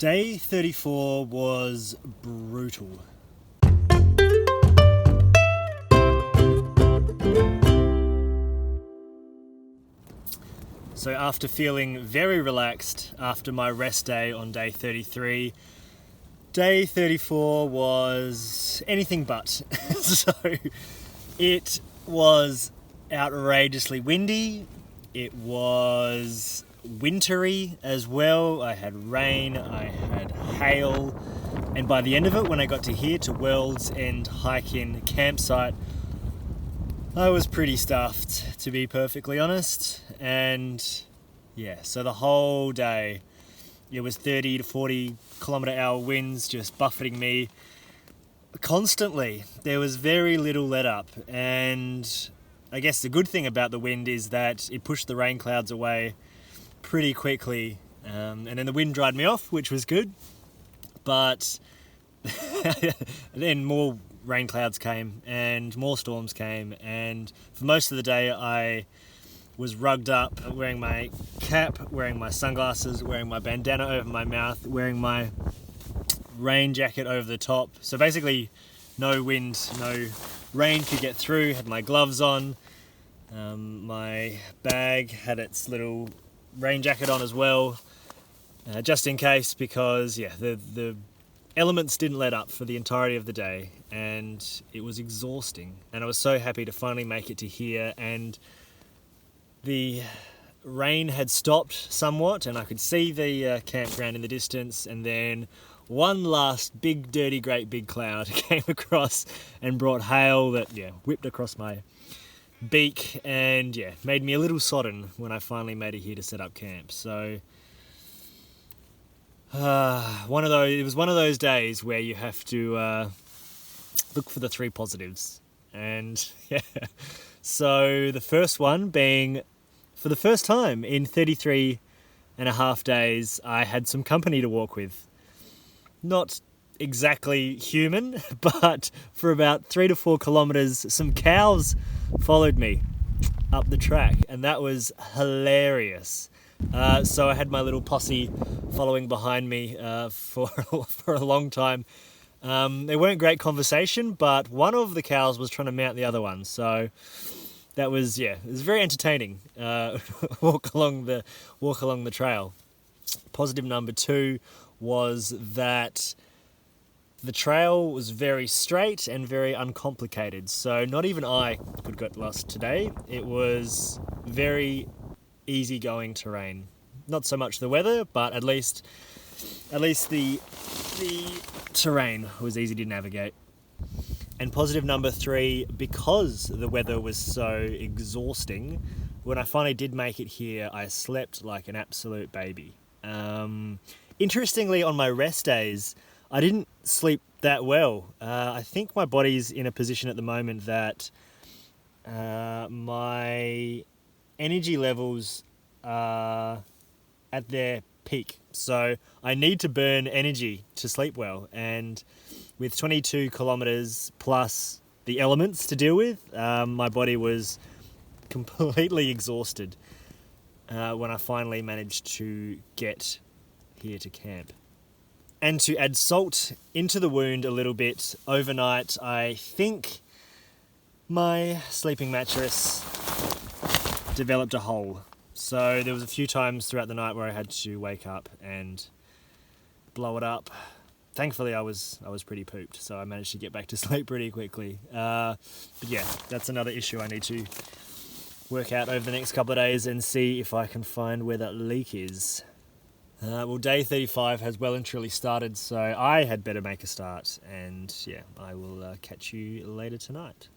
Day 34 was brutal. So after feeling very relaxed after my rest day on day 33, day 34 was anything but. So it was outrageously windy, it was wintry as well. I had rain, I had hail, and by the end of it, when I got to here to World's End Hike-in campsite, I was pretty stuffed, to be perfectly honest. And yeah, so the whole day it was 30 to 40 kilometre hour winds just buffeting me constantly. There was very little let up, and I guess the good thing about the wind is that it pushed the rain clouds away pretty quickly, and then the wind dried me off, which was good. But then more rain clouds came and more storms came, and for most of the day I was rugged up, wearing my cap, wearing my sunglasses, wearing my bandana over my mouth, wearing my rain jacket over the top. So basically no wind, no rain could get through. Had my gloves on, my bag had its little rain jacket on as well, just in case, because yeah, the elements didn't let up for the entirety of the day, and it was exhausting. And I was so happy to finally make it to here, and the rain had stopped somewhat and I could see the campground in the distance, and then one last big dirty great big cloud came across and brought hail that whipped across my beak and made me a little sodden when I finally made it here to set up camp. So it was one of those days where you have to look for the three positives. And so the first one being, for the first time in 33 and a half days, I had some company to walk with. Not exactly human, but for about 3 to 4 kilometers, some cows followed me up the track, and that was hilarious. So I had my little posse following behind me for a long time. They weren't great conversation, but one of the cows was trying to mount the other one, so that was it was very entertaining. Walk along the trail. Positive number 2 was that the trail was very straight and very uncomplicated, so not even I could get lost today. It was very easygoing terrain. Not so much the weather, but at least the terrain was easy to navigate. And positive number 3, because the weather was so exhausting, when I finally did make it here, I slept like an absolute baby. Interestingly, on my rest days, I didn't sleep that well. I think my body's in a position at the moment that my energy levels are at their peak. So I need to burn energy to sleep well. And with 22 kilometers plus the elements to deal with, my body was completely exhausted when I finally managed to get here to camp. And to add salt into the wound a little bit, overnight I think my sleeping mattress developed a hole. So there was a few times throughout the night where I had to wake up and blow it up. Thankfully I was pretty pooped, so I managed to get back to sleep pretty quickly. But yeah, that's another issue I need to work out over the next couple of days and see if I can find where that leak is. Well, day 35 has well and truly started, so I had better make a start, and I will catch you later tonight.